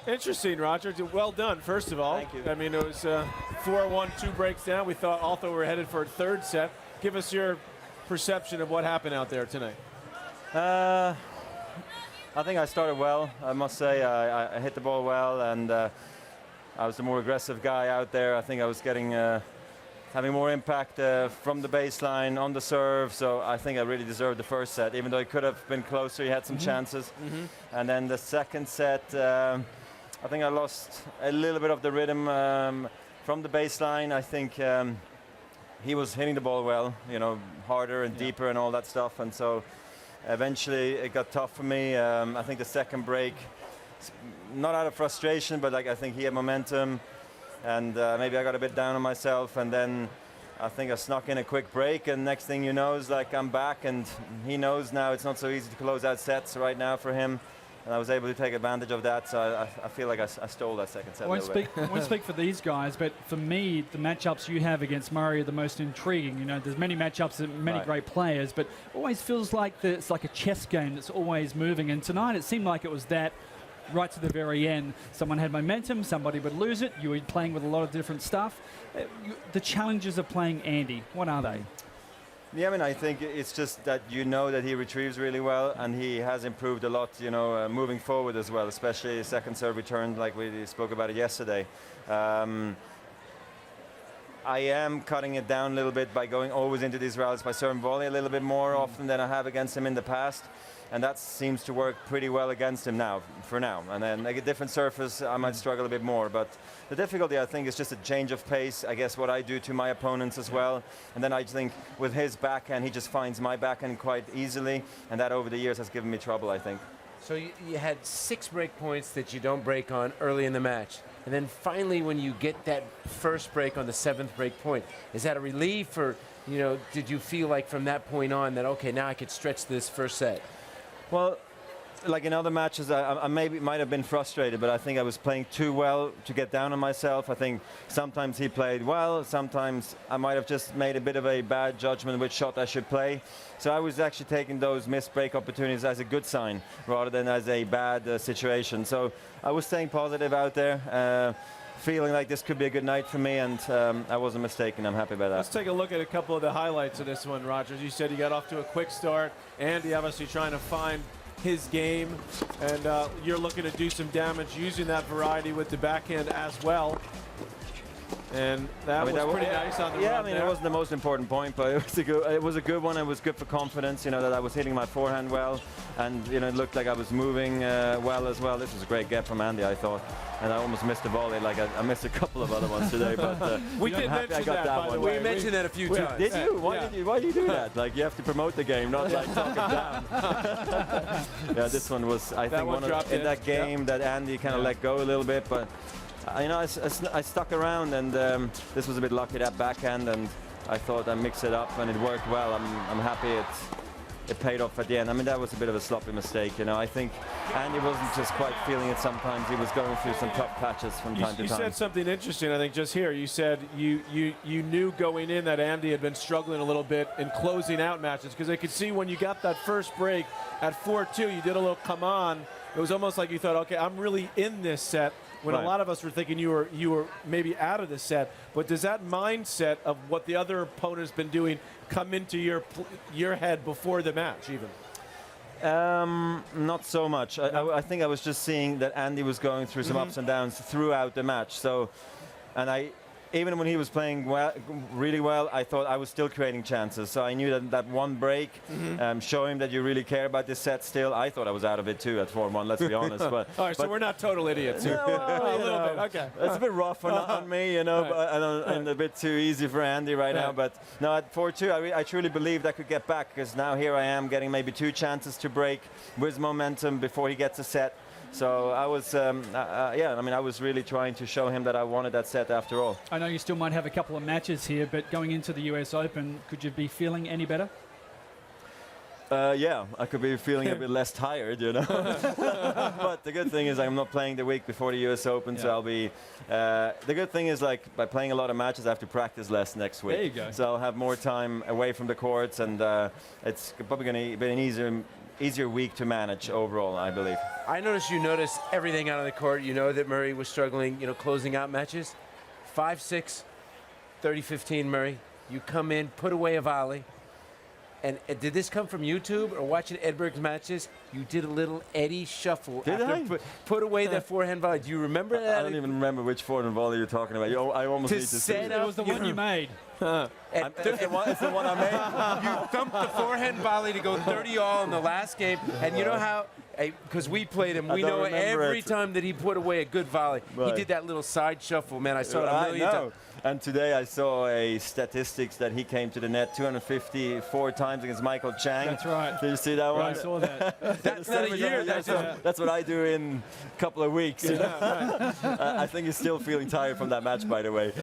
Interesting, Roger. Well done, first of all. Thank you. I mean, it was 4-1, 2 breaks down. We thought we were headed for a third set. Give us your perception of what happened out there tonight. I think I started well. I must say I hit the ball well, and I was the more aggressive guy out there. I think I was getting having more impact from the baseline on the serve. So I think I really deserved the first set, even though it could have been closer. He had some chances, and then the second set, I think I lost a little bit of the rhythm from the baseline. I think he was hitting the ball well, harder and deeper and all that stuff, and so eventually it got tough for me. I think the second break, not out of frustration, but I think he had momentum, and maybe I got a bit down on myself, and then I think I snuck in a quick break, and next thing you know is I'm back, and he knows now it's not so easy to close out sets right now for him. And I was able to take advantage of that, so I feel like I stole that second set. I won't speak for these guys, but for me, the matchups you have against Murray are the most intriguing. There's many matchups and many great players, but always feels like it's like a chess game that's always moving. And tonight it seemed like it was that right to the very end. Someone had momentum, somebody would lose it. You were playing with a lot of different stuff. The challenges of playing Andy, what are they? Yeah, I mean, I think it's just that that he retrieves really well, and he has improved a lot, moving forward as well, especially second serve return, like we spoke about it yesterday. I am cutting it down a little bit by going always into these rallies by serving volley a little bit more often than I have against him in the past. And that seems to work pretty well against him now, for now. And then a different surface, I might struggle a bit more. But the difficulty, I think, is just a change of pace. I guess what I do to my opponents as well. And then I think with his backhand, he just finds my backhand quite easily. And that over the years has given me trouble, I think. So you had 6 break points that you don't break on early in the match. And then finally, when you get that first break on the 7th break point, is that a relief, or did you feel like from that point on that, okay, now I could stretch this first set? Well, like in other matches, I maybe might have been frustrated, but I think I was playing too well to get down on myself. I think sometimes he played well, sometimes I might have just made a bit of a bad judgment which shot I should play. So I was actually taking those missed break opportunities as a good sign rather than as a bad situation. So I was staying positive out there, feeling like this could be a good night for me, and I wasn't mistaken. I'm happy about that. Let's take a look at a couple of the highlights of this one, Rogers. You said you got off to a quick start. Andy obviously trying to find his game, and you're looking to do some damage using that variety with the backhand as well. And that was pretty nice on the Yeah, run I mean, there. it wasn't the most important point, but it was a good one. It was good for confidence, that I was hitting my forehand well, and it looked like I was moving well as well. This was a great get from Andy, I thought, and I almost missed the volley. Like I missed a couple of other ones today, but we did mention I got that by the one. way. We mentioned that a few times. Did you? Why do you do that? Like, you have to promote the game, not like talk it down. Yeah, this one was, I think, one in that game that Andy kind of let go a little bit, but I stuck around, and this was a bit lucky, that backhand, and I thought I mixed it up and it worked well. I'm happy it paid off at the end. I mean, that was a bit of a sloppy mistake, I think Andy wasn't just quite feeling it sometimes. He was going through some tough patches from time to time. You said something interesting, I think, just here. You said you knew going in that Andy had been struggling a little bit in closing out matches, because I could see when you got that first break at 4-2, you did a little come on. It was almost like you thought, okay, I'm really in this set, when a lot of us were thinking you were maybe out of the set. But does that mindset of what the other opponent's been doing come into your head before the match even? Not so much. I think I was just seeing that Andy was going through some ups and downs throughout the match. So, and even when he was playing really well, I thought I was still creating chances. So I knew that one break, show him that you really care about this set still. I thought I was out of it too at 4-1, let's be honest. But, all right, so we're not total idiots here. No, well, a little bit, okay. It's a bit rough on me, and a bit too easy for Andy right now. But no, at 4-2, I truly believed I could get back, because now here I am getting maybe 2 chances to break with momentum before he gets a set. So I was, I was really trying to show him that I wanted that set after all. I know you still might have a couple of matches here, but going into the US Open, could you be feeling any better? Yeah, I could be feeling a bit less tired, But the good thing is I'm not playing the week before the US Open, so I'll be... the good thing is, like, by playing a lot of matches, I have to practice less next week. There you go. So I'll have more time away from the courts, and it's probably going to be an easier week to manage overall, I believe. I noticed you noticed everything out on the court. You know that Murray was struggling, closing out matches. 5-6, 30-15, Murray. You come in, put away a volley. And did this come from YouTube or watching Edberg's matches? You did a little Eddie shuffle. Did after I? Put away that forehand volley. Do you remember that? I don't even remember which forehand volley you're talking about. I almost To need to see set it. It was the one you made. It's the one I made. You thumped the forehand volley to go 30-all in the last game. And you know how, because we played him, we don't know remember every it. time that he put away a good volley, Right. he did that little side shuffle. Man, I saw it a I million know. times. And today I saw a statistics that he came to the net 254 times against Michael Chang. That's right. Did you see that I one? saw that. That's not a year. That's what I do in a couple of weeks. I think he's still feeling tired from that match, by the way.